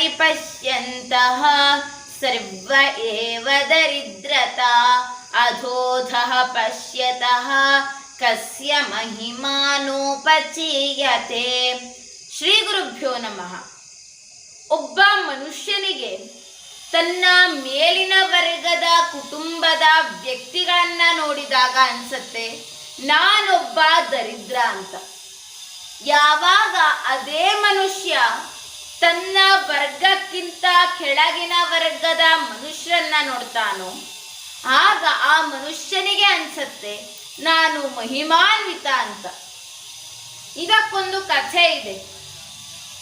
ಪರಿಪಶ್ಯಂತಃ ಸರ್ವ ಏವ ದರಿದ್ರತಾ ಅಧೋಧಃ ಪಶ್ಯತಃ ಕಸ್ಯ ಮಹಿಮಾನೋಪಚೀಯತೆ. ಶ್ರೀ ಗುರುಭ್ಯೋ ನಮಃ. ಒಬ್ಬ ಮನುಷ್ಯನಿಗೆ ತನ್ನ ಮೇಲಿನ ವರ್ಗದ ಕುಟುಂಬದ ವ್ಯಕ್ತಿಗಳನ್ನ ನೋಡಿದಾಗ ಅನ್ಸತ್ತೆ ನಾನೊಬ್ಬ ದರಿದ್ರ ಅಂತ. ಯಾವಾಗ ಅದೇ ಮನುಷ್ಯ ತನ್ನ ವರ್ಗಕ್ಕಿಂತ ಕೆಳಗಿನ ವರ್ಗದ ಮನುಷ್ಯರನ್ನ ನೋಡ್ತಾನೋ ಆಗ ಆ ಮನುಷ್ಯನಿಗೆ ಅನ್ಸತ್ತೆ ನಾನು ಮಹಿಮಾನ್ವಿತ ಅಂತ. ಇದಕ್ಕೊಂದು ಕಥೆ ಇದೆ.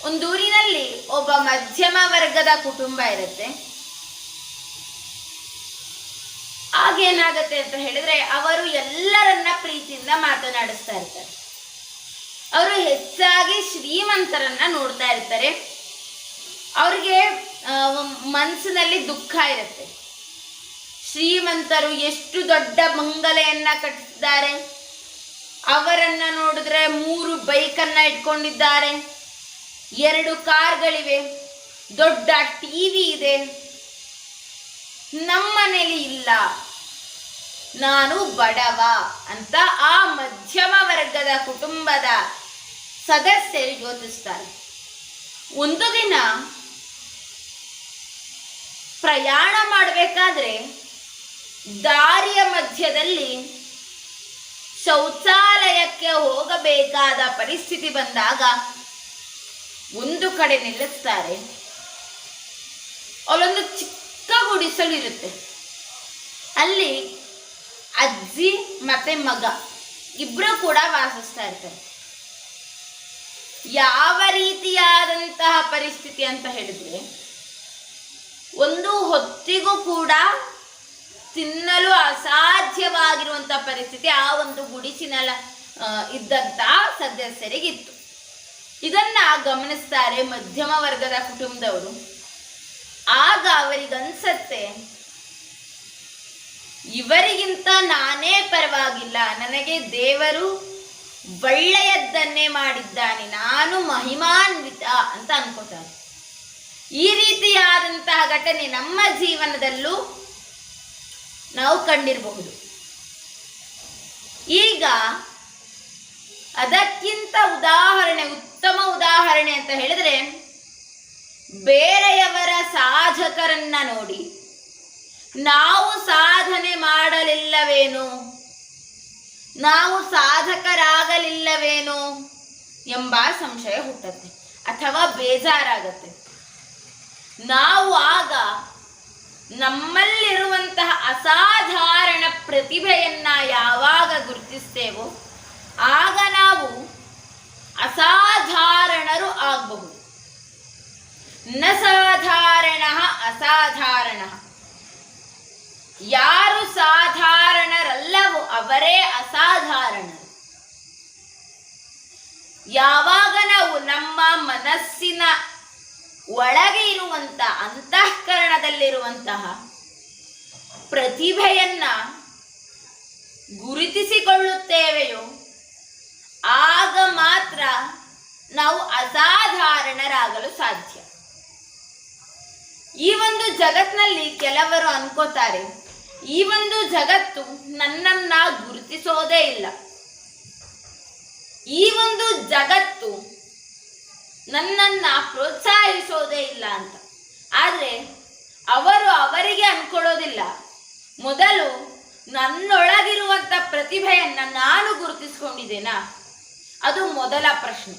ಒಂದೂರಿನಲ್ಲಿ ಒಬ್ಬ ಮಧ್ಯಮ ವರ್ಗದ ಕುಟುಂಬ ಇರುತ್ತೆ. ಆಗೇನಾಗತ್ತೆ ಅಂತ ಹೇಳಿದ್ರೆ ಅವರು ಎಲ್ಲರನ್ನ ಪ್ರೀತಿಯಿಂದ ಮಾತನಾಡಿಸ್ತಾ ಇರ್ತಾರೆ. ಅವರು ಹೆಚ್ಚಾಗಿ ಶ್ರೀಮಂತರನ್ನ ನೋಡ್ತಾ ಇರ್ತಾರೆ. ಅವ್ರಿಗೆ ಮನಸ್ಸಿನಲ್ಲಿ ದುಃಖ ಇರುತ್ತೆ. ಶ್ರೀಮಂತರು ಎಷ್ಟು ದೊಡ್ಡ ಬಂಗಲೆಯನ್ನ ಕಟ್ಟಿಸಿದ್ದಾರೆ, ಅವರನ್ನ ನೋಡಿದ್ರೆ 3 ಬೈಕನ್ನ ಇಟ್ಕೊಂಡಿದ್ದಾರೆ, 2 ಕಾರ್ಗಳಿವೆ, ದೊಡ್ಡ ಟಿವಿ ಇದೆ. ನಮ್ಮನೇಲಿ ಇಲ್ಲ, ನಾನು ಬಡವ ಅಂತ ಆ ಮಧ್ಯಮ ವರ್ಗದ ಕುಟುಂಬದ ಸದಸ್ಯರು ಯೋಚಿಸ್ತಾರೆ. ಒಂದು ದಿನ ಪ್ರಯಾಣ ಮಾಡಬೇಕಾದ್ರೆ ದಾರಿಯ ಮಧ್ಯದಲ್ಲಿ ಶೌಚಾಲಯಕ್ಕೆ ಹೋಗಬೇಕಾದ ಪರಿಸ್ಥಿತಿ ಬಂದಾಗ ಒಂದು ಕಡೆ ನಿಲ್ಲಿಸ್ತಾರೆ. ಅಲ್ಲೊಂದು ಚಿಕ್ಕ ಗುಡಿಸಲಿರುತ್ತೆ. ಅಲ್ಲಿ ಅಜ್ಜಿ ಮತ್ತೆ ಮಗ ಇಬ್ರು ಕೂಡ ವಾಸಿಸ್ತಾ ಇರ್ತಾರೆ. ಯಾವ ರೀತಿಯಾದಂತಹ ಪರಿಸ್ಥಿತಿ ಅಂತ ಹೇಳಿದ್ರೆ ಒಂದು ಹೊತ್ತಿಗೂ ಕೂಡ ತಿನ್ನಲು ಅಸಾಧ್ಯವಾಗಿರುವಂತಹ ಪರಿಸ್ಥಿತಿ ಆ ಒಂದು ಗುಡಿಸಿನ ಇದ್ದಂತಹ ಸದಸ್ಯರಿಗಿತ್ತು. ಇದನ್ನ ಗಮನಿಸ್ತಾರೆ ಮಧ್ಯಮ ವರ್ಗದ ಕುಟುಂಬದವರು. ಆಗ ಅವರಿಗನ್ಸತ್ತೆ ಇವರಿಗಿಂತ ನಾನೇ ಪರವಾಗಿಲ್ಲ, ನನಗೆ ದೇವರು ಒಳ್ಳೆಯದನ್ನೇ ಮಾಡಿದ್ದಾನೆ, ನಾನು ಮಹಿಮಾನ್ವಿತ ಅಂತ ಅನ್ಕೋತಾರೆ. ಈ ರೀತಿಯಾದಂತಹ ಘಟನೆ ನಮ್ಮ ಜೀವನದಲ್ಲೂ ನಾವು ಕಂಡಿರಬಹುದು. ಈಗ ಅದಕ್ಕಿಂತ ಉತ್ತಮ ಉದಾಹರಣೆ ಅಂತ ಹೇಳಿದ್ರೆ ಬೇರೆಯವರ ಸಾಧಕರನ್ನ ನೋಡಿ ನಾವು ಸಾಧನೆ ಮಾಡಲಿಲ್ಲವೇನೋ, ನಾವು ಸಾಧಕರಾಗಲಿಲ್ಲವೇನೋ ಎಂಬ ಸಂಶಯ ಹುಟ್ಟುತ್ತೆ ಅಥವಾ ಬೇಜಾರಾಗತ್ತೆ. ನಾವು ಆಗ ನಮ್ಮಲ್ಲಿರುವಂತಹ ಅಸಾಧಾರಣ ಪ್ರತಿಭೆಯನ್ನ ಯಾವಾಗ ಗುರುತಿಸ್ತೇವೋ ಆಗ ನಾವು ಅಸಾಧಾರಣರು ಆಗಬಹುದು. ನ ಸಾಧಾರಣ ಅಸಾಧಾರಣ. ಯಾರು ಸಾಧಾರಣರಲ್ಲವೋ ಅವರೇ ಅಸಾಧಾರಣರು. ಯಾವಾಗ ನಾವು ನಮ್ಮ ಮನಸ್ಸಿನ ಒಳಗೆ ಇರುವಂತಹ ಅಂತಃಕರಣದಲ್ಲಿರುವಂತಹ ಪ್ರತಿಭೆಯನ್ನ ಗುರುತಿಸಿಕೊಳ್ಳುತ್ತೇವೆಯೋ ಆಗ ಮಾತ್ರ ನಾವು ಅಸಾಧಾರಣರಾಗಲು ಸಾಧ್ಯ. ಈ ಒಂದು ಜಗತ್ತಿನಲ್ಲಿ ಕೆಲವರು ಅನ್ಕೋತಾರೆ ಈ ಒಂದು ಜಗತ್ತು ನನ್ನನ್ನ ಗುರುತಿಸೋದೇ ಇಲ್ಲ, ಈ ಒಂದು ಜಗತ್ತು ನನ್ನನ್ನ ಪ್ರೋತ್ಸಾಹಿಸೋದೇ ಇಲ್ಲ ಅಂತ. ಆದ್ರೆ ಅವರು ಅವರಿಗೆ ಅನ್ಕೊಳ್ಳೋದಿಲ್ಲ, ಮೊದಲು ನನ್ನೊಳಗಿರುವಂತ ಪ್ರತಿಭೆಯನ್ನ ನಾನು ಗುರುತಿಸ್ಕೊಂಡಿದ್ದೇನಾ, ಅದು ಮೊದಲ ಪ್ರಶ್ನೆ.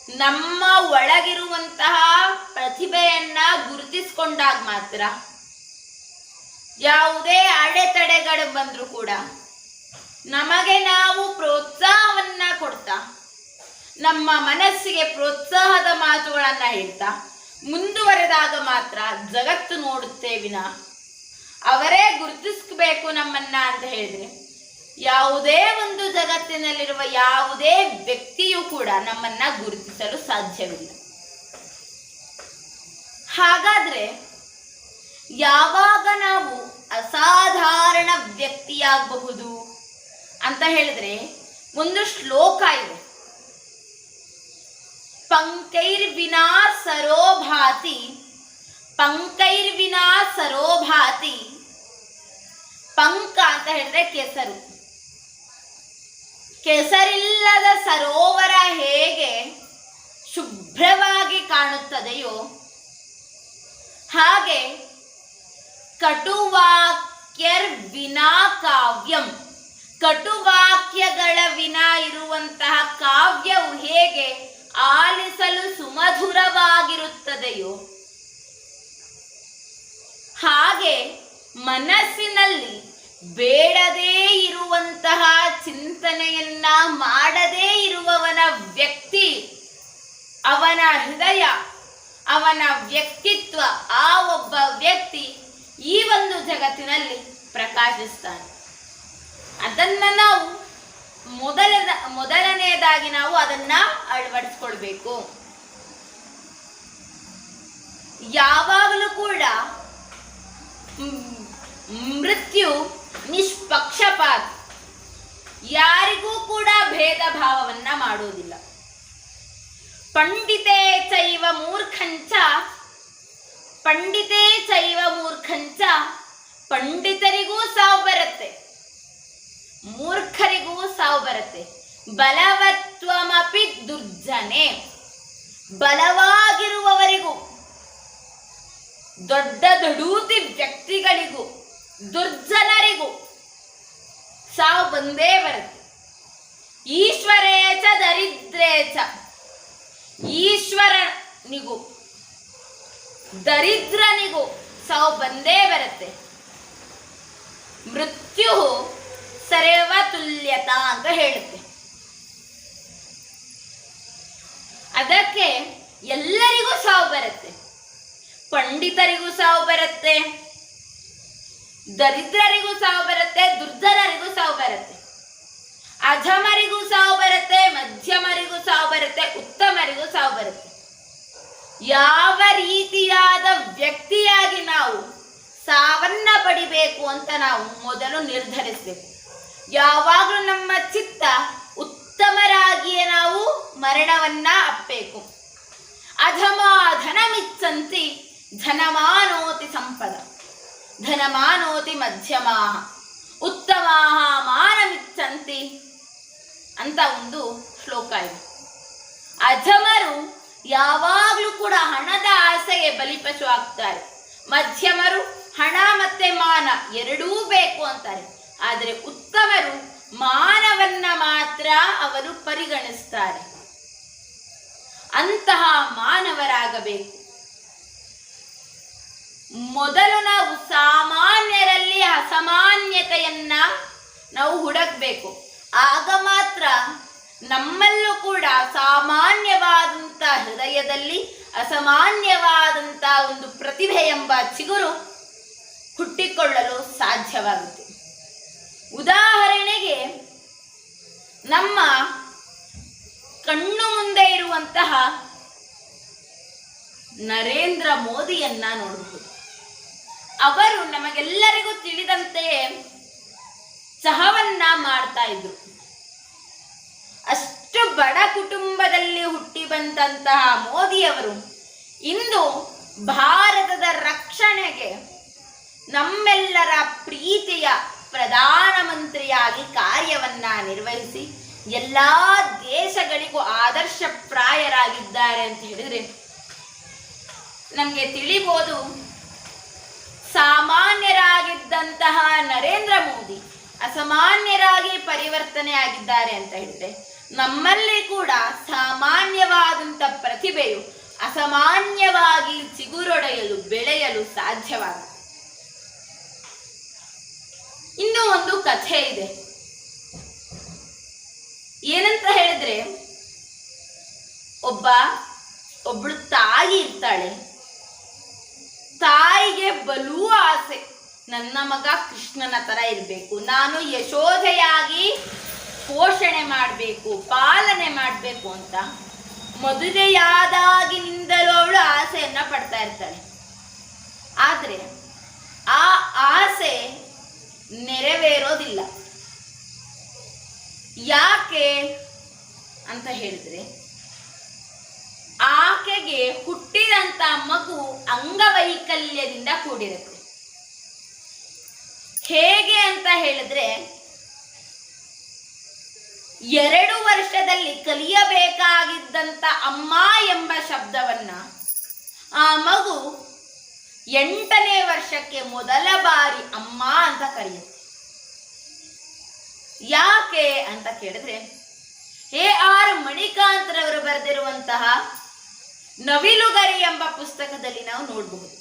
ನಮ್ಮ ಒಳಗಿರುವಂತಹ ಪ್ರತಿಭೆಯನ್ನ ಗುರುತಿಸ್ಕೊಂಡಾಗ ಮಾತ್ರ ಯಾವುದೇ ಅಡೆತಡೆಗಳು ಬಂದರೂ ಕೂಡ ನಮಗೆ ನಾವು ಪ್ರೋತ್ಸಾಹವನ್ನ ಕೊಡ್ತಾ ನಮ್ಮ ಮನಸ್ಸಿಗೆ ಪ್ರೋತ್ಸಾಹದ ಮಾತುಗಳನ್ನ ಹೇಳ್ತಾ ಮುಂದುವರೆದಾಗ ಮಾತ್ರ ಜಗತ್ತು ನೋಡುತ್ತೆ ವಿನ ಅವರೇ ಗುರುತಿಸ್ಬೇಕು ನಮ್ಮನ್ನ ಅಂತ ಹೇಳಿದ್ರೆ ಯಾವುದೇ ಒಂದು ಜಗತ್ತಿನಲ್ಲಿರುವ ಯಾವುದೇ ವ್ಯಕ್ತಿಯೂ ಕೂಡ ನಮ್ಮನ್ನ ಗುರುತಿಸಲು ಸಾಧ್ಯವಿಲ್ಲ. ಹಾಗಾದ್ರೆ ಯಾವಾಗ ನಾವು ಅಸಾಧಾರಣ ವ್ಯಕ್ತಿಯಾಗಬಹುದು ಅಂತ ಹೇಳಿದ್ರೆ ಒಂದು ಶ್ಲೋಕ ಇದೆ. ಪಂಕೈರ್ ವಿನಾ ಸರೋ ಭಾತಿ ಪಂಕೈರ್ವಿನಾ ಸರೋಭಾತಿ. ಪಂಕ ಅಂತ ಹೇಳಿದ್ರೆ ಕೆಸರು. ಕೆಸರಿಲ್ಲದ ಸರೋವರ ಹೇಗೆ ಶುಭ್ರವಾಗಿ ಕಾಣುತ್ತದೆಯೋ ಹಾಗೆ ಕಟುವಾಕ್ಯರ್ ವಿನಾ ಕಾವ್ಯಂ, ಕಟುವಾಕ್ಯಗಳ ವಿನಾ ಇರುವಂತಹ ಕಾವ್ಯವು ಹೇಗೆ ಆಲಿಸಲು ಸುಮಧುರವಾಗಿರುತ್ತದೆಯೋ ಹಾಗೆ ಮನಸ್ಸಿನಲ್ಲಿ ಬೇಡದೇ ಇರುವಂತಹ ಚಿಂತನೆಯನ್ನ ಮಾಡದೇ ಇರುವವನ ವ್ಯಕ್ತಿ, ಅವನ ಹೃದಯ, ಅವನ ವ್ಯಕ್ತಿತ್ವ, ಆ ಒಬ್ಬ ವ್ಯಕ್ತಿ ಈ ಒಂದು ಜಗತ್ತಿನಲ್ಲಿ ಪ್ರಕಾಶಿಸ್ತಾನೆ. ಅದನ್ನ ನಾವು ಮೊದಲನೆಯದಾಗಿ ನಾವು ಅದನ್ನ ಅಳವಡಿಸ್ಕೊಳ್ಬೇಕು. ಯಾವಾಗಲೂ ಕೂಡ ಮೃತ್ಯು ನಿಷ್ಪಕ್ಷಪಾತ, ಯಾರಿಗೂ ಕೂಡ ಭೇದ ಭಾವವನ್ನ ಮಾಡೋದಿಲ್ಲ. ಪಂಡಿತೇ ಚೈವ ಮೂರ್ಖಂಚ, ಪಂಡಿತೇ ಚೈವ ಮೂರ್ಖಂಚ, ಪಂಡಿತರಿಗೂ ಸಾವು ಬರುತ್ತೆ, ಮೂರ್ಖರಿಗೂ ಸಾವು ಬರುತ್ತೆ. ಬಲವತ್ವಮಪಿ ದುರ್ಜನೆ, ಬಲವಾಗಿರುವವರಿಗೂ ದೊಡ್ಡ ದಡೂತಿ ವ್ಯಕ್ತಿಗಳಿಗೂ ದುರ್ಜನರಿಗೂ ಸಾವು ಬಂದೇ ಬರುತ್ತೆ. ಈಶ್ವರೇಚ ದರಿದ್ರೇಚ, ಈಶ್ವರನಿಗೂ ದರಿದ್ರನಿಗೂ ಸಾವು ಬಂದೇ ಬರುತ್ತೆ. ಮೃತ್ಯು ಸರ್ವತುಲ್ಯತ ಅಂತ ಹೇಳುತ್ತೆ. ಅದಕ್ಕೆ ಎಲ್ಲರಿಗೂ ಸಾವು ಬರುತ್ತೆ. ಪಂಡಿತರಿಗೂ ಸಾವು ಬರುತ್ತೆ, ದರಿದ್ರರಿಗೂ ಸಾವು ಬರುತ್ತೆ, ದುರ್ಜನರಿಗೂ ಸಾವು ಬರುತ್ತೆ, ಅಧಮರಿಗೂ ಸಾವು ಬರುತ್ತೆ, ಮಧ್ಯಮರಿಗೂ ಸಾವು ಬರುತ್ತೆ, ಉತ್ತಮರಿಗೂ ಸಾವು ಬರುತ್ತೆ. ಯಾವ ರೀತಿಯಾದ ವ್ಯಕ್ತಿಯಾಗಿ ನಾವು ಸಾವನ್ನ ಪಡಿಬೇಕು ಅಂತ ನಾವು ಮೊದಲು ನಿರ್ಧರಿಸಬೇಕು. ಯಾವಾಗಲೂ ನಮ್ಮ ಚಿತ್ತ ಉತ್ತಮರಾಗಿಯೇ ನಾವು ಮರಣವನ್ನ ಅಪ್ಪಬೇಕು. ಅಧಮ ಧನಮಿಚ್ಚಂತಿ ಧನಮಾನೋತಿ ಸಂಪದ, ಧನಮಾನೋತಿ ಮಧ್ಯಮಾಹ, ಉತ್ತಮಾಹ ಮಾನಮಿಚ್ಚಂತಿ ಅಂತ ಒಂದು ಶ್ಲೋಕ ಇದೆ. ಅಧಮರು ಯಾವಾಗಲೂ ಕೂಡ ಹಣದ ಆಸೆಗೆ ಬಲಿಪಶು ಆಗ್ತಾರೆ. ಮಧ್ಯಮರು ಹಣ ಮತ್ತೆ ಮಾನ ಎರಡೂ ಬೇಕು ಅಂತಾರೆ. ಆದರೆ ಉತ್ತಮರು ಮಾನವನ್ನ ಮಾತ್ರ ಅವರು ಪರಿಗಣಿಸ್ತಾರೆ. ಅಂತಹ ಮಾನವರಾಗಬೇಕು. ಮೊದಲು ನಾವು ಸಾಮಾನ್ಯರಲ್ಲಿ ಅಸಾಮಾನ್ಯತೆಯನ್ನ ನಾವು ಹುಡುಕಬೇಕು. ಆಗ ಮಾತ್ರ ನಮ್ಮಲ್ಲೂ ಕೂಡ ಸಾಮಾನ್ಯವಾದಂಥ ಹೃದಯದಲ್ಲಿ ಅಸಾಮಾನ್ಯವಾದಂಥ ಒಂದು ಪ್ರತಿಭೆ ಎಂಬ ಚಿಗುರು ಹುಟ್ಟಿಕೊಳ್ಳಲು ಸಾಧ್ಯವಾಗುತ್ತೆ. ಉದಾಹರಣೆಗೆ ನಮ್ಮ ಕಣ್ಣು ಮುಂದೆ ಇರುವಂತಹ ನರೇಂದ್ರ ಮೋದಿಯನ್ನ ನೋಡಬಹುದು. ಅವರು ನಮಗೆಲ್ಲರಿಗೂ ತಿಳಿದಂತೆಯೇ ಚಹವನ್ನ ಮಾಡ್ತಾ ಇದ್ರು. ಅಷ್ಟು ಬಡ ಕುಟುಂಬದಲ್ಲಿ ಹುಟ್ಟಿ ಬಂದಂತಹ ಮೋದಿಯವರು ಇಂದು ಭಾರತದ ರಕ್ಷಣೆಗೆ ನಮ್ಮೆಲ್ಲರ ಪ್ರೀತಿಯ ಪ್ರಧಾನಮಂತ್ರಿಯಾಗಿ ಕಾರ್ಯವನ್ನ ನಿರ್ವಹಿಸಿ ಎಲ್ಲಾ ದೇಶಗಳಿಗೂ ಆದರ್ಶಪ್ರಾಯರಾಗಿದ್ದಾರೆ ಅಂತ ಹೇಳಿದ್ರೆ ನಮಗೆ ತಿಳಿಬಹುದು. ಸಾಮಾನ್ಯರಾಗಿದ್ದಂತಹ ನರೇಂದ್ರ ಮೋದಿ ಅಸಾಮಾನ್ಯರಾಗಿ ಪರಿವರ್ತನೆ ಆಗಿದ್ದಾರೆ ಅಂತ ಹೇಳಿದ್ರೆ ನಮ್ಮಲ್ಲಿ ಕೂಡ ಸಾಮಾನ್ಯವಾದಂಥ ಪ್ರತಿಭೆಯು ಅಸಾಮಾನ್ಯವಾಗಿ ಚಿಗುರೊಡೆಯಲು ಬೆಳೆಯಲು ಸಾಧ್ಯವಾಗುತ್ತೆ. ಇನ್ನೂ ಒಂದು ಕಥೆ ಇದೆ. ಏನಂತ ಹೇಳಿದ್ರೆ ಒಬ್ಬಳು ತಾಯಿ ಇರ್ತಾಳೆ. ತಾಯಿಗೆ ಬಲೂ ಆಸೆ, ನನ್ನ ಮಗ ಕೃಷ್ಣನ ತರ ಇರಬೇಕು, ನಾನು ಯಶೋಧೆಯಾಗಿ ಪೋಷಣೆ ಮಾಡಬೇಕು, ಪಾಲನೆ ಮಾಡಬೇಕು ಅಂತ ಮದುವೆಯಾದಾಗಿನಿಂದಲೂ ಅವಳು ಆಸೆಯನ್ನ ಪಡ್ತಾ ಇರ್ತಾಳೆ. ಆದ್ರೆ ಆ ಆಸೆ ನೆರವೇರೋದಿಲ್ಲ. ಯಾಕೆ ಅಂತ ಹೇಳಿದ್ರೆ ಆಕೆಗೆ ಹುಟ್ಟಿದ ಹುಟ್ಟಿದಂತ ಮಗು ಅಂಗವೈಕಲ್ಯದಿಂದ ಕೂಡಿರುತ್ತೆ. ಹೇಗೆ ಅಂತ ಹೇಳಿದ್ರೆ, 2 ವರ್ಷದಲ್ಲಿ ಕಲಿಯಬೇಕಾಗಿದ್ದಂತ ಅಮ್ಮ ಎಂಬ ಶಬ್ದವನ್ನ ಆ ಮಗು 8ನೇ ವರ್ಷಕ್ಕೆ ಮೊದಲ ಬಾರಿ ಅಮ್ಮ ಅಂತ ಕರೆಯುತ್ತೆ. ಯಾಕೆ ಅಂತ ಕೇಳಿದ್ರೆ, A.R. ಮಣಿಕಾಂತ್ರವರು ಬರೆದಿರುವಂತಹ ನವಿಲುಗರಿ ಎಂಬ ಪುಸ್ತಕದಲ್ಲಿ ನಾವು ನೋಡಬಹುದು.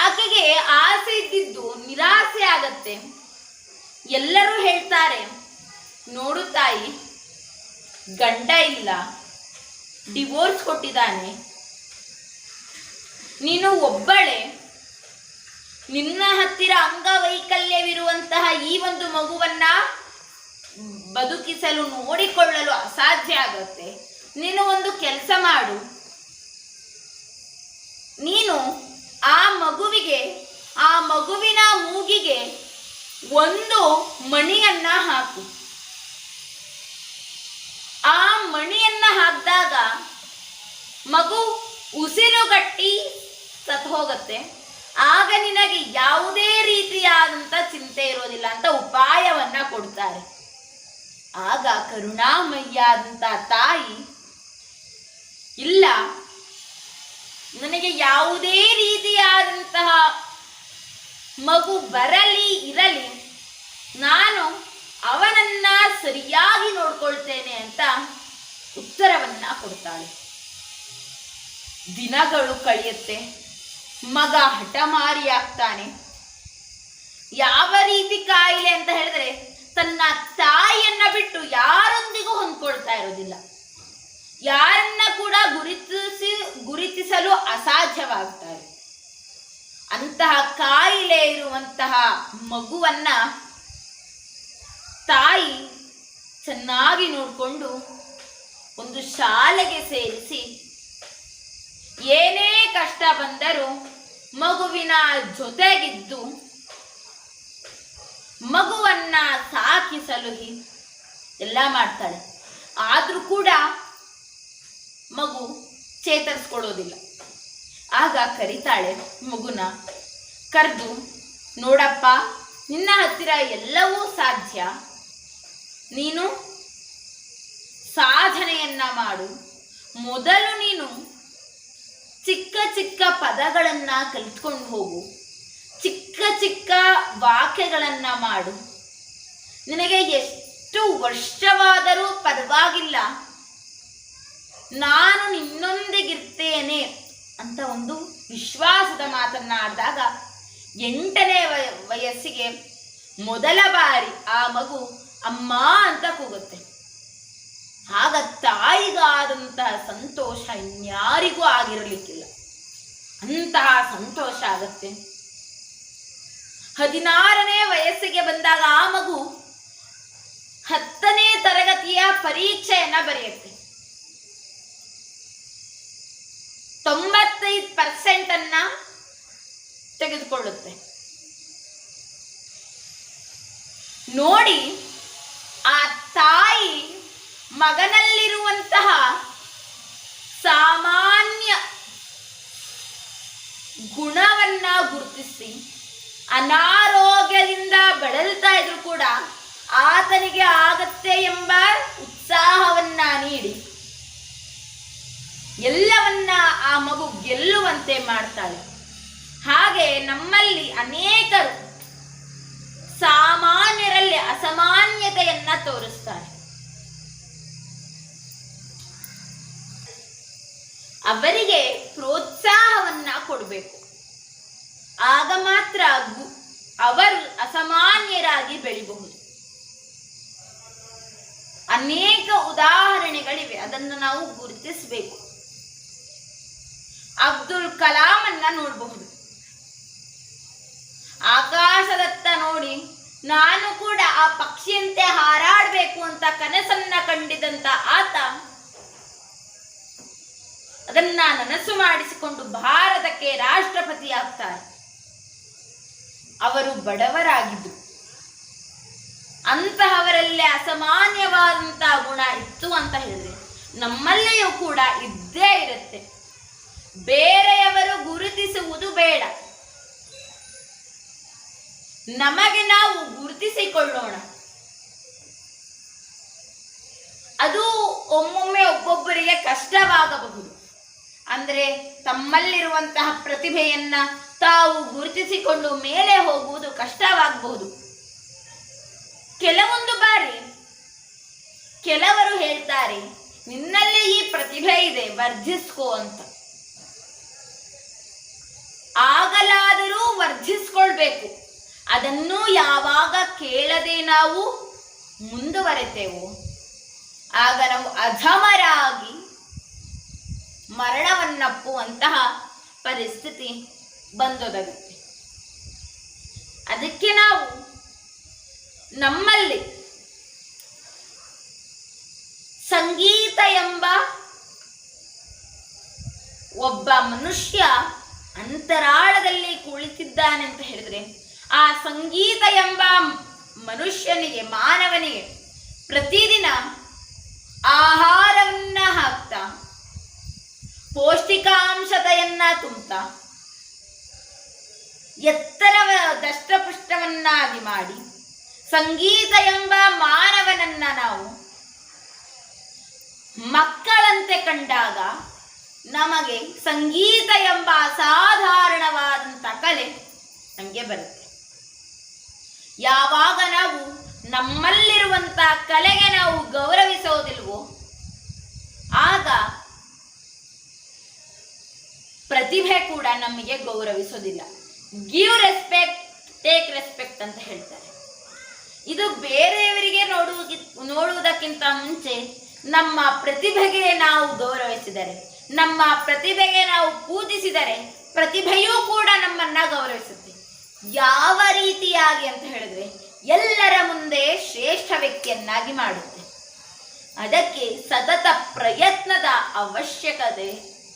ಆಕೆಗೆ ಆಸೆ ಇದ್ದಿದ್ದು ನಿರಾಸೆ ಆಗತ್ತೆ. ಎಲ್ಲರೂ ಹೇಳ್ತಾರೆ, ನೋಡು ತಾಯಿ, ಗಂಡ ಇಲ್ಲ, ಡಿವೋರ್ಸ್ ಕೊಟ್ಟಿದ್ದಾನೆ, ನೀನು ಒಬ್ಬಳೆ, ನಿನ್ನ ಹತ್ತಿರ ಅಂಗವೈಕಲ್ಯವಿರುವಂತಹ ಈ ಒಂದು ಮಗುವನ್ನ ಬದುಕಿಸಲು ನೋಡಿಕೊಳ್ಳಲು ಅಸಾಧ್ಯ ಆಗುತ್ತೆ. ನೀನು ಒಂದು ಕೆಲಸ ಮಾಡು, ನೀನು ಆ ಮಗುವಿನ ಮೂಗಿಗೆ ಒಂದು ಮಣಿಯನ್ನ ಹಾಕು. ಆ ಮಣಿಯನ್ನ ಹಾಕಿದಾಗ ಮಗು ಉಸಿರುಗಟ್ಟಿ ಸತ್ತು ಹೋಗುತ್ತೆ. ಆಗ ನಿನಗೆ ಯಾವುದೇ ರೀತಿಯಾದಂತ ಚಿಂತೆ ಇರೋದಿಲ್ಲ ಅಂತ ಉಪಾಯವನ್ನ ಕೊಡ್ತಾರೆ. ಆಗ ಕರುಣಾಮಯ್ಯಾದಂತ ತಾಯಿ, ಇಲ್ಲ, ನನಗೆ ಯಾವುದೇ ರೀತಿಯಾದಂತಹ ಮಗು ಬರಲಿ ಇರಲಿ, ನಾನು ಅವನನ್ನ ಸರಿಯಾಗಿ ನೋಡ್ಕೊಳ್ತೇನೆ ಅಂತ ಉತ್ತರವನ್ನ ಕೊಡ್ತಾಳೆ. ದಿನಗಳು ಕಳೆಯುತ್ತೆ. ಮಗ ಹಠಮಾರಿ ಆಗ್ತಾನೆ. ಯಾವ ರೀತಿ ಕಾಯಿಲೆ ಅಂತ ಹೇಳಿದ್ರೆ, ತನ್ನ ತಾಯಿಯನ್ನ ಬಿಟ್ಟು ಯಾರೊಂದಿಗೂ ಹೊಂದ್ಕೊಳ್ತಾ ಇರೋದಿಲ್ಲ. ಯಾರನ್ನ ಕೂಡ ಗುರುತಿಸಲು ಅಸಾಧ್ಯವಾಗ್ತಾರೆ. ಅಂತಹ ಕಾಯಿಲೆ ಇರುವಂತಹ ಮಗುವನ್ನ ತಾಯಿ ಚೆನ್ನಾಗಿ ನೋಡಿಕೊಂಡು ಒಂದು ಶಾಲೆಗೆ ಸೇರಿಸಿ, ಏನೇ ಕಷ್ಟ ಬಂದರೂ ಮಗುವಿನ ಜೊತೆಗಿದ್ದು ಮಗುವನ್ನ ಸಾಕಿಸಲು ಎಲ್ಲ ಮಾಡ್ತಾಳೆ. ಆದ್ರೂ ಕೂಡ ಮಗು ಚೇತರಿಸ್ಕೊಳ್ಳೋದಿಲ್ಲ. ಆಗ ಕರೀತಾಳೆ ಮಗುನ. ಕರೆದು, ನೋಡಪ್ಪ, ನಿನ್ನ ಹತ್ತಿರ ಎಲ್ಲವೂ ಸಾಧ್ಯ, ನೀನು ಸಾಧನೆಯನ್ನ ಮಾಡು. ಮೊದಲು ನೀನು ಚಿಕ್ಕ ಚಿಕ್ಕ ಪದಗಳನ್ನ ಕಲಿತ್ಕೊಂಡು ಹೋಗು, ಚಿಕ್ಕ ಚಿಕ್ಕ ವಾಕ್ಯಗಳನ್ನ ಮಾಡು. ನಿನಗೆ ಎಷ್ಟು ವರ್ಷವಾದರೂ ಪರವಾಗಿಲ್ಲ, ನಾನು ನಿನ್ನೊಂದಿಗಿರ್ತೇನೆ ಅಂತ ಒಂದು ವಿಶ್ವಾಸದ ಮಾತನ್ನ ಆಡಿದಾಗ 8ನೇ ವಯಸ್ಸಿಗೆ ಮೊದಲ ಬಾರಿ ಆ ಮಗು ಅಮ್ಮ ಅಂತ ಕೂಗುತ್ತೆ. ಆಗ ತಾಯಿಗಾದಂತಹ ಸಂತೋಷ ಇನ್ಯಾರಿಗೂ ಆಗಿರಲಿಕ್ಕಿಲ್ಲ. ಅಂತಹ ಸಂತೋಷ ಆಗತ್ತೆ. 16ನೇ ವಯಸ್ಸಿಗೆ ಬಂದಾಗ ಆ ಮಗು 10ನೇ ತರಗತಿಯ ಪರೀಕ್ಷೆಯನ್ನ ಬರೆಯುತ್ತೆ. 95% ಅನ್ನ ತೆಗೆದುಕೊಳ್ಳುತ್ತೆ. ನೋಡಿ, ಆ ತಾಯಿ ಮಗನಲ್ಲಿರುವಂತಹ ಸಾಮಾನ್ಯ ಗುಣವನ್ನ ಗುರುತಿಸಿ, ಅನಾರೋಗ್ಯದಿಂದ ಬಳಲ್ತಾ ಇದ್ರು ಕೂಡ ಆತನಿಗೆ ಆಗತ್ತೆ ಎಂಬ ಉತ್ಸಾಹವನ್ನ ನೀಡಿ ಎಲ್ಲವನ್ನ ಆ ಮಗು ಗೆಲ್ಲುವಂತೆ ಮಾಡ್ತಾಳೆ. ಹಾಗೆ ನಮ್ಮಲ್ಲಿ ಅನೇಕರು ಸಾಮಾನ್ಯರಲ್ಲಿ ಅಸಾಮಾನ್ಯತೆಯನ್ನ ತೋರಿಸ್ತಾರೆ. ಅವರಿಗೆ ಪ್ರೋತ್ಸಾಹವನ್ನ ಕೊಡಬೇಕು. ಆಗ ಮಾತ್ರ ಅವರು ಅಸಾಮಾನ್ಯರಾಗಿ ಬೆಳಿಬಹುದು. ಅನೇಕ ಉದಾಹರಣೆಗಳಿವೆ, ಅದನ್ನು ನಾವು ಗುರುತಿಸಬೇಕು. ಅಬ್ದುಲ್ ಕಲಾಂ ಅನ್ನ ನೋಡಬಹುದು. ಆಕಾಶದತ್ತ ನೋಡಿ, ನಾನು ಕೂಡ ಆ ಪಕ್ಷಿಯಂತೆ ಹಾರಾಡಬೇಕು ಅಂತ ಕನಸನ್ನ ಕಂಡಿದಂತ ಆತ ಅದನ್ನ ನನಸು ಮಾಡಿಸಿಕೊಂಡು ಭಾರತಕ್ಕೆ ರಾಷ್ಟ್ರಪತಿ ಆಗ್ತಾರೆ. ಅವರು ಬಡವರಾಗಿದ್ದು, ಅಂತಹವರಲ್ಲೇ ಅಸಾಮಾನ್ಯವಾದಂತಹ ಗುಣ ಇತ್ತು ಅಂತ ಹೇಳಿದ್ರೆ ನಮ್ಮಲ್ಲಿಯೂ ಕೂಡ ಇದ್ದೇ ಬೇರೆಯವರು ಗುರುತಿಸುವುದು ಬೇಡ, ನಮಗೆ ನಾವು ಗುರುತಿಸಿಕೊಳ್ಳೋಣ. ಅದು ಒಮ್ಮೊಮ್ಮೆ ಒಬ್ಬೊಬ್ಬರಿಗೆ ಕಷ್ಟವಾಗಬಹುದು. ಅಂದರೆ ತಮ್ಮಲ್ಲಿರುವಂತಹ ಪ್ರತಿಭೆಯನ್ನ ತಾವು ಗುರುತಿಸಿಕೊಂಡು ಮೇಲೆ ಹೋಗುವುದು ಕಷ್ಟವಾಗಬಹುದು. ಕೆಲವೊಂದು ಬಾರಿ ಕೆಲವರು ಹೇಳ್ತಾರೆ, ನಿನ್ನಲ್ಲಿ ಈ ಪ್ರತಿಭೆ ಇದೆ, ವರ್ಧಿಸ್ಕೋ ಅಂತ. ಆಗಲಾದರೂ ವರ್ಧಿಸ್ಕೊಳ್ಬೇಕು. ಅದನ್ನು ಯಾವಾಗ ಕೇಳದೆ ನಾವು ಮುಂದುವರೆತೇವೋ ಆಗ ನಾವು ಅಧಮರಾಗಿ ಮರಣವನ್ನಪ್ಪುವಂತಹ ಪರಿಸ್ಥಿತಿ ಬಂದೊದಗುತ್ತೆ. ಅದಕ್ಕೆ ನಾವು ನಮ್ಮಲ್ಲಿ ಸಂಗೀತ ಎಂಬ ಒಬ್ಬ ಮನುಷ್ಯ ಅಂತರಾಳದಲ್ಲಿ ಕುಳಿತಿದ್ದಾನೆ ಅಂತ ಹೇಳಿದ್ರೆ, ಆ ಸಂಗೀತ ಎಂಬ ಮನುಷ್ಯನಿಗೆ, ಮಾನವನಿಗೆ ಪ್ರತಿದಿನ ಆಹಾರವನ್ನ ಹಾಕ್ತಾ, ಪೌಷ್ಟಿಕಾಂಶತೆಯನ್ನ ತುಂಬುತ್ತಾ, ಎತ್ತರವ ದಷ್ಟಪುಷ್ಟವನ್ನಾಗಿ ಮಾಡಿ ಸಂಗೀತ ಎಂಬ ಮಾನವನನ್ನ ನಾವು ಮಕ್ಕಳಂತೆ ಕಂಡಾಗ ನಮಗೆ ಸಂಗೀತ ಎಂಬ ಅಸಾಧಾರಣವಾದಂಥ ಕಲೆ ನಮಗೆ ಬರುತ್ತೆ. ಯಾವಾಗ ನಾವು ನಮ್ಮಲ್ಲಿರುವಂಥ ಕಲೆಗೆ ನಾವು ಗೌರವಿಸೋದಿಲ್ವೋ ಆಗ ಪ್ರತಿಭೆ ಕೂಡ ನಮಗೆ ಗೌರವಿಸೋದಿಲ್ಲ. ಗಿವ್ ರೆಸ್ಪೆಕ್ಟ್, ಟೇಕ್ ರೆಸ್ಪೆಕ್ಟ್ ಅಂತ ಹೇಳ್ತಾರೆ. ಇದು ಬೇರೆಯವರಿಗೆ ನೋಡುವುದಕ್ಕಿಂತ ಮುಂಚೆ ನಮ್ಮ ಪ್ರತಿಭೆಗೆ ನಾವು ಗೌರವಿಸಿದರೆ, ನಮ್ಮ ಪ್ರತಿಭೆಗೆ ನಾವು ಪೂಜಿಸಿದರೆ ಪ್ರತಿಭೆಯೂ ಕೂಡ ನಮ್ಮನ್ನ ಗೌರವಿಸುತ್ತೆ. ಯಾವ ರೀತಿಯಾಗಿ ಅಂತ ಹೇಳಿದ್ರೆ, ಎಲ್ಲರ ಮುಂದೆ ಶ್ರೇಷ್ಠ ವ್ಯಕ್ತಿಯನ್ನಾಗಿ ಮಾಡುತ್ತೆ. ಅದಕ್ಕೆ ಸತತ ಪ್ರಯತ್ನದ ಅವಶ್ಯಕತೆ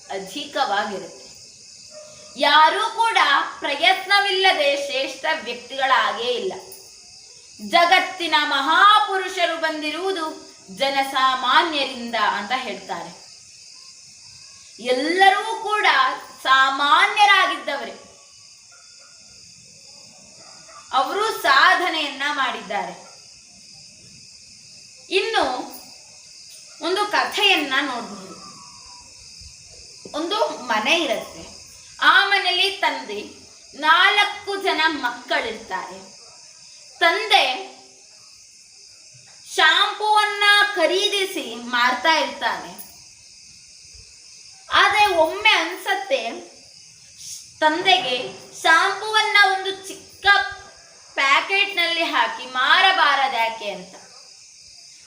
ಅಧಿಕವಾಗಿರುತ್ತೆ. ಯಾರೂ ಕೂಡ ಪ್ರಯತ್ನವಿಲ್ಲದೆ ಶ್ರೇಷ್ಠ ವ್ಯಕ್ತಿಗಳಾಗೇ ಇಲ್ಲ. ಜಗತ್ತಿನ ಮಹಾಪುರುಷರು ಬಂದಿರುವುದು ಜನಸಾಮಾನ್ಯರಿಂದ ಅಂತ ಹೇಳ್ತಾರೆ. ಎಲ್ಲರೂ ಕೂಡ ಸಾಮಾನ್ಯರಾಗಿದ್ದವರೇ. ಅವರು ಸಾಧನೆಯನ್ನ ಮಾಡಿದ್ದಾರೆ. ಇನ್ನು ಒಂದು ಕಥೆಯನ್ನ ನೋಡಬಹುದು. ಒಂದು ಮನೆ ಇರುತ್ತೆ. ಆ ಮನೆಯಲ್ಲಿ ತಂದೆ, 4 ಜನ ಮಕ್ಕಳಿರ್ತಾರೆ. ತಂದೆ ಶಾಂಪೂವನ್ನ ಖರೀದಿಸಿ ಮಾರ್ತಾ ಇರ್ತಾನೆ. ಆದ್ರೆ ಒಮ್ಮೆ ಅನ್ಸತ್ತೆ ತಂದೆಗೆ ಶಾಂಪೂವನ್ನ ಒಂದು ಚಿಕ್ಕ ಪ್ಯಾಕೆಟ್ ನಲ್ಲಿ ಹಾಕಿ ಮಾರಬಾರದ್ಯಾಕೆ ಅಂತ.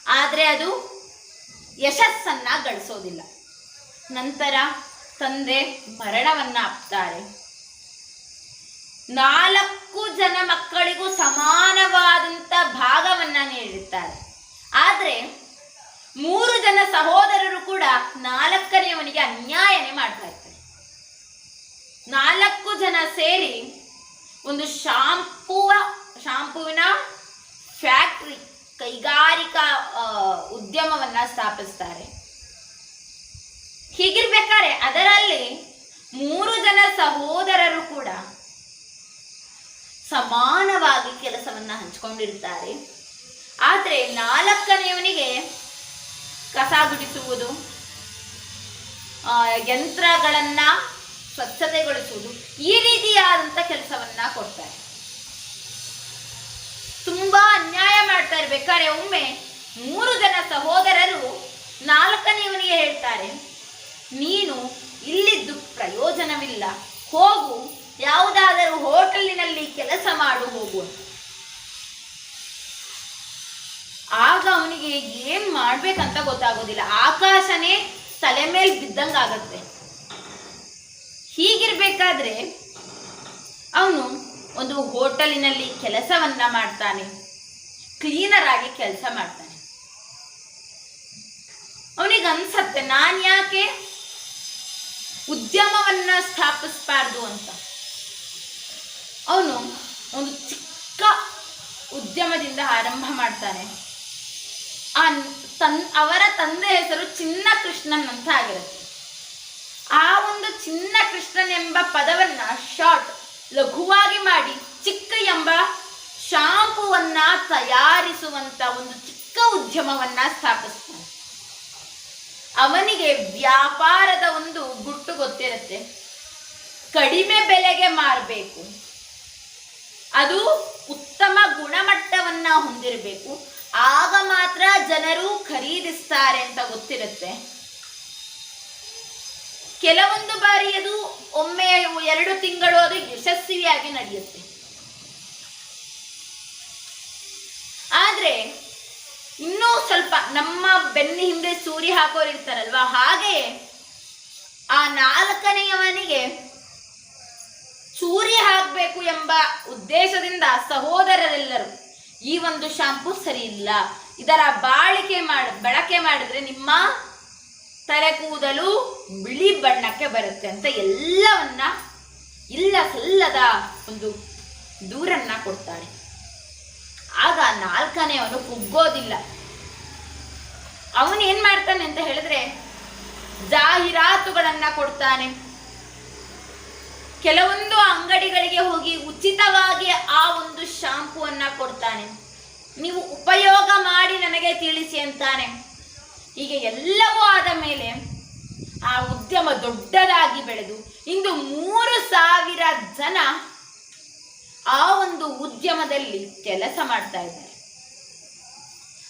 ಆದ್ರೆ ಅದು ಯಶಸ್ಸನ್ನ ಗಳಿಸೋದಿಲ್ಲ. ನಂತರ ತಂದೆ ಮರಣವನ್ನ ಅಪ್ತಾರೆ. 4 ಜನ ಮಕ್ಕಳಿಗೂ ಸಮಾನವಾದಂತ ಭಾಗವನ್ನ ನೀಡಿರ್ತಾರೆ. ಆದ್ರೆ 3 ಜನ ಸಹೋದರರು ಕೂಡ 4ನೇಯವನಿಗೆ ಅನ್ಯಾಯನೇ ಮಾಡ್ತಾ ಇರ್ತಾರೆ. 4 ಜನ ಸೇರಿ ಒಂದು ಶಾಂಪೂವಿನ ಫ್ಯಾಕ್ಟರಿ, ಕೈಗಾರಿಕಾ ಉದ್ಯಮವನ್ನ ಸ್ಥಾಪಿಸ್ತಾರೆ. ಹೀಗಿರ್ಬೇಕಾದ್ರೆ ಅದರಲ್ಲಿ 3 ಜನ ಸಹೋದರರು ಕೂಡ ಸಮಾನವಾಗಿ ಕೆಲಸವನ್ನ ಹಂಚಿಕೊಂಡಿರ್ತಾರೆ. ಆದ್ರೆ 4ನೇಯವನಿಗೆ ಕಸ ಗುಡಿಸುವುದು, ಯಂತ್ರಗಳನ್ನ ಸ್ವಚ್ಛತೆಗೊಳಿಸುವುದು, ಈ ರೀತಿಯಾದಂತ ಕೆಲಸವನ್ನ ಕೊಡ್ತಾರೆ. ತುಂಬಾ ಅನ್ಯಾಯ ಮಾಡ್ತಾ ಇರ್ಬೇಕಾದ್ರೆ ಒಮ್ಮೆ 3 ಜನ ಸಹೋದರರು 4ನೇಯವನಿಗೆ ಹೇಳ್ತಾರೆ, ನೀನು ಇಲ್ಲಿದ್ದು ಪ್ರಯೋಜನವಿಲ್ಲ, ಹೋಗು, ಯಾವುದಾದರೂ ಹೋಟೆಲಿನಲ್ಲಿ ಕೆಲಸ ಮಾಡು, ಹೋಗು. ಆಗ ಅವನಿಗೆ ಏನ್ ಮಾಡ್ಬೇಕಂತ ಗೊತ್ತಾಗೋದಿಲ್ಲ. ಆಕಾಶನೇ ತಲೆ ಮೇಲೆ ಬಿದ್ದಂಗಾಗತ್ತೆ. ಹೀಗಿರ್ಬೇಕಾದ್ರೆ ಅವನು ಒಂದು ಹೋಟೆಲಿನಲ್ಲಿ ಕೆಲಸವನ್ನ ಮಾಡ್ತಾನೆ, ಕ್ಲೀನರ್ ಆಗಿ ಕೆಲಸ ಮಾಡ್ತಾನೆ. ಅವನಿಗೆ ಅನ್ಸತ್ತೆ, ನಾನು ಯಾಕೆ ಉದ್ಯಮವನ್ನ ಸ್ಥಾಪಿಸಬಾರ್ದು ಅಂತ. ಅವನು ಒಂದು ಚಿಕ್ಕ ಉದ್ಯಮದಿಂದ ಆರಂಭ ಮಾಡ್ತಾನೆ. ಅವರ ತಂದೆ ಹೆಸರು ಚಿನ್ನ ಕೃಷ್ಣನ್ ಅಂತ ಆಗಿರುತ್ತೆ. ಆ ಒಂದು ಚಿನ್ನ ಕೃಷ್ಣನೆಂಬ ಪದವನ್ನ ಶಾರ್ಟ್ ಲಘುವಾಗಿ ಮಾಡಿ ಚಿಕ್ಕ ಎಂಬ ಶಾಂಪುವನ್ನ ತಯಾರಿಸುವಂತ ಒಂದು ಚಿಕ್ಕ ಉದ್ಯಮವನ್ನ ಸ್ಥಾಪಿಸ್ತಾನೆ. ಅವನಿಗೆ ವ್ಯಾಪಾರದ ಒಂದು ಗುಟ್ಟು ಗೊತ್ತಿರುತ್ತೆ. ಕಡಿಮೆ ಬೆಲೆಗೆ ಮಾರಬೇಕು, ಅದು ಉತ್ತಮ ಗುಣಮಟ್ಟವನ್ನ ಹೊಂದಿರಬೇಕು, ಆಗ ಮಾತ್ರ ಜನರು ಖರೀದಿಸ್ತಾರೆ ಅಂತ ಗೊತ್ತಿರುತ್ತೆ. ಕೆಲವೊಂದು ಬಾರಿ ಅದು ಒಮ್ಮೆ 2 ತಿಂಗಳು ಅದು ಯಶಸ್ವಿಯಾಗಿ ನಡೆಯುತ್ತೆ. ಆದ್ರೆ ಇನ್ನೂ ಸ್ವಲ್ಪ ನಮ್ಮ ಬೆನ್ನ ಹಿಂದೆ ಸೂರಿ ಹಾಕೋರು ಇರ್ತಾರಲ್ವಾ, ಹಾಗೆಯೇ ಆ 4ನೆಯವನಿಗೆ ಸೂರಿ ಹಾಕಬೇಕು ಎಂಬ ಉದ್ದೇಶದಿಂದ ಸಹೋದರರೆಲ್ಲರೂ ಈ ಒಂದು ಶಾಂಪೂ ಸರಿ ಇಲ್ಲ, ಇದರ ಬಳಕೆ ಮಾಡಿದ್ರೆ ನಿಮ್ಮ ತಲೆ ಕೂದಲು ಬಿಳಿ ಬಣ್ಣಕ್ಕೆ ಬರುತ್ತೆ ಅಂತ ಎಲ್ಲವನ್ನ ಇಲ್ಲ ಸಲ್ಲದ ಒಂದು ದೂರನ್ನ ಕೊಡ್ತಾರೆ. ಆಗ 4ನೆಯವನು ಕುಗ್ಗೋದಿಲ್ಲ. ಅವನು ಏನ್ ಮಾಡ್ತಾನೆ ಅಂತ ಹೇಳಿದ್ರೆ ಜಾಹೀರಾತುಗಳನ್ನ ಕೊಡ್ತಾನೆ. ಕೆಲವೊಂದು ಅಂಗಡಿಗಳಿಗೆ ಹೋಗಿ ಉಚಿತವಾಗಿ ಆ ಒಂದು ಶಾಂಪೂವನ್ನ ಕೊಡ್ತಾನೆ. ನೀವು ಉಪಯೋಗ ಮಾಡಿ ನನಗೆ ತಿಳಿಸಿ ಅಂತಾನೆ. ಹೀಗೆ ಎಲ್ಲವೂ ಆದ ಮೇಲೆ ಆ ಉದ್ಯಮ ದೊಡ್ಡದಾಗಿ ಬೆಳೆದು ಇಂದು 3,000 ಜನ ಆ ಒಂದು ಉದ್ಯಮದಲ್ಲಿ ಕೆಲಸ ಮಾಡ್ತಾ ಇದ್ದಾರೆ.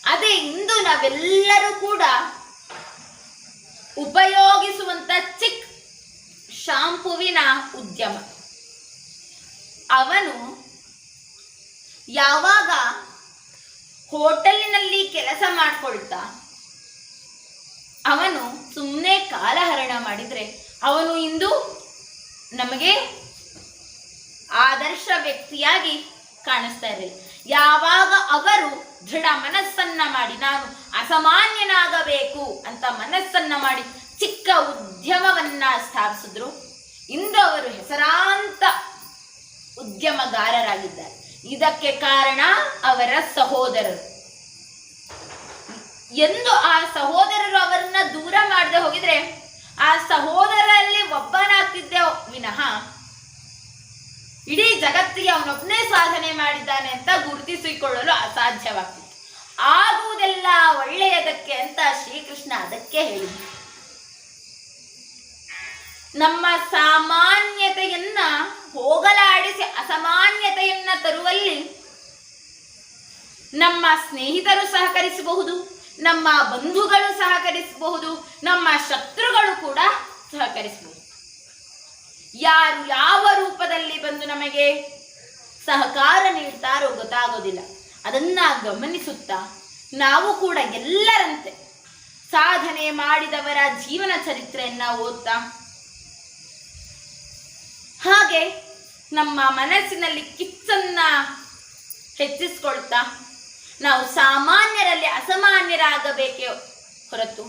ಅದೇ ಇಂದು ನಾವೆಲ್ಲರೂ ಕೂಡ ಉಪಯೋಗಿಸುವಂತ ಚಿಕ್ ಶಾಂಪುವಿನ ಉದ್ಯಮ. ಅವನು ಯಾವಾಗ ಹೋಟೆಲಿನಲ್ಲಿ ಕೆಲಸ ಮಾಡ್ಕೊಳ್ತಾ ಅವನು ಸುಮ್ಮನೆ ಕಾಲಹರಣ ಮಾಡಿದ್ರೆ ಅವನು ಇಂದು ನಮಗೆ ಆದರ್ಶ ವ್ಯಕ್ತಿಯಾಗಿ ಕಾಣಿಸ್ತಾ ಇರಲಿಲ್ಲ. ಯಾವಾಗ ಅವರು ದೃಢ ಮನಸ್ಸನ್ನ ಮಾಡಿ ನಾನು ಅಸಾಮಾನ್ಯನಾಗಬೇಕು ಅಂತ ಮನಸ್ಸನ್ನ ಮಾಡಿ ಚಿಕ್ಕ ಉದ್ಯಮವನ್ನ ಸ್ಥಾಪಿಸಿದ್ರು, ಇಂದು ಅವರು ಹೆಸರಾಂತ ಉದ್ಯಮಗಾರರಾಗಿದ್ದಾರೆ. ಇದಕ್ಕೆ ಕಾರಣ ಅವರ ಸಹೋದರರು. ಎಂದು ಆ ಸಹೋದರರು ಅವರನ್ನ ದೂರ ಮಾಡದೆ ಹೋಗಿದ್ರೆ ಆ ಸಹೋದರಲ್ಲಿ ಒಬ್ಬನಾಗ್ತಿದ್ದೆ ವಿನಃ ಇಡೀ ಜಗತ್ತಿಗೆ ಅವನೊಬ್ಬನೇ ಸಾಧನೆ ಮಾಡಿದ್ದಾನೆ ಅಂತ ಗುರುತಿಸಿಕೊಳ್ಳಲು ಅಸಾಧ್ಯವಾಗ್ತಿತ್ತು. ಆಗುವುದೆಲ್ಲ ಒಳ್ಳೆಯದಕ್ಕೆ ಅಂತ ಶ್ರೀಕೃಷ್ಣ ಅದಕ್ಕೆ ಹೇಳಿದ. ನಮ್ಮ ಸಾಮಾನ್ಯತೆಯನ್ನ ಹೋಗಲಾಡಿಸಿ ಅಸಾಮಾನ್ಯತೆಯನ್ನ ತರುವಲ್ಲಿ ನಮ್ಮ ಸ್ನೇಹಿತರು ಸಹಕರಿಸಬಹುದು, ನಮ್ಮ ಬಂಧುಗಳು ಸಹಕರಿಸಬಹುದು, ನಮ್ಮ ಶತ್ರುಗಳು ಕೂಡ ಸಹಕರಿಸಬಹುದು. ಯಾರು ಯಾವ ರೂಪದಲ್ಲಿ ಬಂದು ನಮಗೆ ಸಹಕಾರ ನೀಡ್ತಾರೋ ಗೊತ್ತಾಗೋದಿಲ್ಲ. ಅದನ್ನ ಗಮನಿಸುತ್ತಾ ನಾವು ಕೂಡ ಎಲ್ಲರಂತೆ ಸಾಧನೆ ಮಾಡಿದವರ ಜೀವನ ಚರಿತ್ರೆಯನ್ನ ಓದ್ತಾ ಹಾಗೆ ನಮ್ಮ ಮನಸ್ಸಿನಲ್ಲಿ ಕಿಚ್ಚನ್ನ ಹೆಚ್ಚಿಸ್ಕೊಳ್ತಾ ನಾವು ಸಾಮಾನ್ಯರಲ್ಲಿ ಅಸಾಮಾನ್ಯರಾಗಬೇಕೇ ಹೊರತು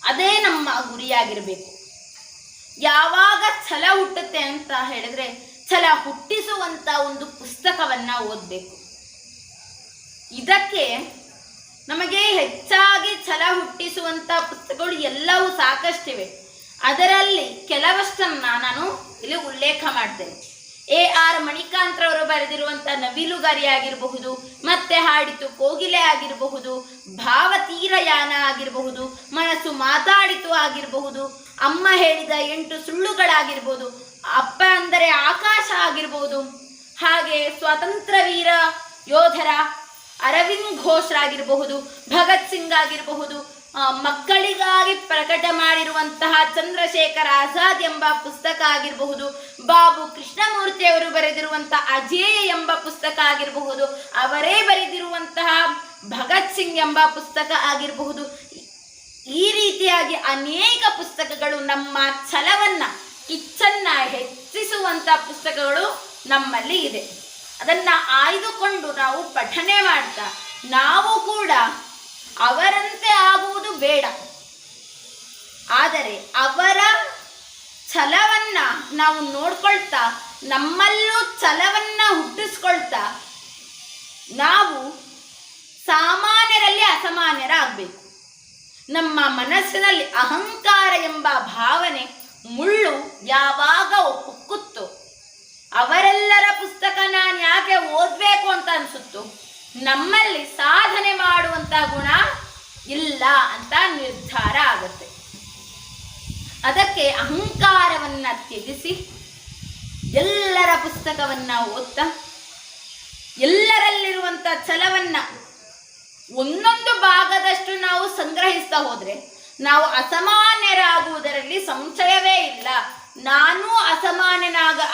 ಅದೇ ನಮ್ಮ ಗುರಿಯಾಗಿರಬೇಕು. ಯಾವಾಗ ಛಲ ಹುಟ್ಟುತ್ತೆ ಅಂತ ಹೇಳಿದ್ರೆ ಛಲ ಹುಟ್ಟಿಸುವಂತ ಒಂದು ಪುಸ್ತಕವನ್ನ ಓದಬೇಕು. ಇದಕ್ಕೆ ನಮಗೆ ಹೆಚ್ಚಾಗಿ ಛಲ ಹುಟ್ಟಿಸುವಂತ ಪುಸ್ತಕಗಳು ಎಲ್ಲವೂ ಸಾಕಷ್ಟಿವೆ. ಅದರಲ್ಲಿ ಕೆಲವಷ್ಟನ್ನ ನಾನು ಇಲ್ಲಿ ಉಲ್ಲೇಖ ಮಾಡ್ತೇನೆ. AR ಮಣಿಕಾಂತ್ರವರು ಬರೆದಿರುವಂತ ನವಿಲುಗರಿ ಆಗಿರಬಹುದು, ಮತ್ತೆ ಹಾಡಿತು ಕೋಗಿಲೆ ಆಗಿರಬಹುದು, ಭಾವತೀರಯಾನ ಆಗಿರಬಹುದು, ಮನಸ್ಸು ಮಾತಾಡಿತು ಆಗಿರಬಹುದು, ಅಮ್ಮ ಹೇಳಿದ 8 ಸುಳ್ಳುಗಳಾಗಿರ್ಬೋದು, ಅಪ್ಪ ಅಂದರೆ ಆಕಾಶ ಆಗಿರ್ಬೋದು, ಹಾಗೆ ಸ್ವಾತಂತ್ರ್ಯ ವೀರ ಯೋಧರ ಅರವಿಂದ್ ಘೋಷ್ರಾಗಿರಬಹುದು, ಭಗತ್ ಸಿಂಗ್ ಆಗಿರಬಹುದು, ಮಕ್ಕಳಿಗಾಗಿ ಪ್ರಕಟ ಮಾಡಿರುವಂತಹ ಚಂದ್ರಶೇಖರ್ ಆಜಾದ್ ಎಂಬ ಪುಸ್ತಕ ಆಗಿರಬಹುದು, ಬಾಬು ಕೃಷ್ಣಮೂರ್ತಿ ಅವರು ಬರೆದಿರುವಂತಹ ಅಜೇಯ ಎಂಬ ಪುಸ್ತಕ ಆಗಿರಬಹುದು, ಅವರೇ ಬರೆದಿರುವಂತಹ ಭಗತ್ ಸಿಂಗ್ ಎಂಬ ಪುಸ್ತಕ ಆಗಿರಬಹುದು. ಈ ರೀತಿಯಾಗಿ ಅನೇಕ ಪುಸ್ತಕಗಳು ನಮ್ಮ ಛಲವನ್ನ ಕಿಚ್ಚನ್ನ ಹೆಚ್ಚಿಸುವಂತ ಪುಸ್ತಕಗಳು ನಮ್ಮಲ್ಲಿ ಇದೆ. ಅದನ್ನ ಆಯ್ದುಕೊಂಡು ನಾವು ಪಠನೆ ಮಾಡ್ತಾ ನಾವು ಕೂಡ ಅವರಂತೆ ಆಗುವುದು ಬೇಡ, ಆದರೆ ಅವರ ಛಲವನ್ನ ನಾವು ನೋಡ್ಕೊಳ್ತಾ ನಮ್ಮಲ್ಲೂ ಛಲವನ್ನ ಹುಟ್ಟಿಸ್ಕೊಳ್ತಾ ನಾವು ಸಾಮಾನ್ಯರಲ್ಲಿ ಅಸಾಮಾನ್ಯರಾಗಬೇಕು. ನಮ್ಮ ಮನಸ್ಸಿನಲ್ಲಿ ಅಹಂಕಾರ ಎಂಬ ಭಾವನೆ ಯಾವಾಗ ಒಪ್ಪುತ್ತೋ, ಅವರೆಲ್ಲರ ಪುಸ್ತಕ ನಾನು ಯಾಕೆ ಓದಬೇಕು ಅಂತ ಅನ್ಸುತ್ತೋ, ನಮ್ಮಲ್ಲಿ ಸಾಧನೆ ಮಾಡುವಂತ ಗುಣ ಇಲ್ಲ ಅಂತ ನಿರ್ಧಾರ ಆಗುತ್ತೆ. ಅದಕ್ಕೆ ಅಹಂಕಾರವನ್ನ ತ್ಯಜಿಸಿ ಎಲ್ಲರ ಪುಸ್ತಕವನ್ನ ಓದ್ತಾ ಎಲ್ಲರಲ್ಲಿರುವಂತ ಛಲವನ್ನ ಒಂದೊಂದು ಭಾಗದಷ್ಟು ನಾವು ಸಂಗ್ರಹಿಸ್ತಾ ಹೋದ್ರೆ ನಾವು ಅಸಾಮಾನ್ಯರಾಗುವುದರಲ್ಲಿ ಸಂಶಯವೇ ಇಲ್ಲ. ನಾನು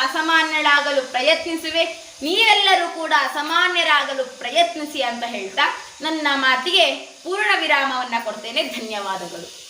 ಅಸಾಮಾನ್ಯಳಾಗಲು ಪ್ರಯತ್ನಿಸುವೆ, ನೀವೆಲ್ಲರೂ ಕೂಡ ಅಸಾಮಾನ್ಯರಾಗಲು ಪ್ರಯತ್ನಿಸಿ ಅಂತ ಹೇಳ್ತಾ ನನ್ನ ಮಾತಿಗೆ ಪೂರ್ಣ ವಿರಾಮವನ್ನ ಕೊಡ್ತೇನೆ. ಧನ್ಯವಾದಗಳು.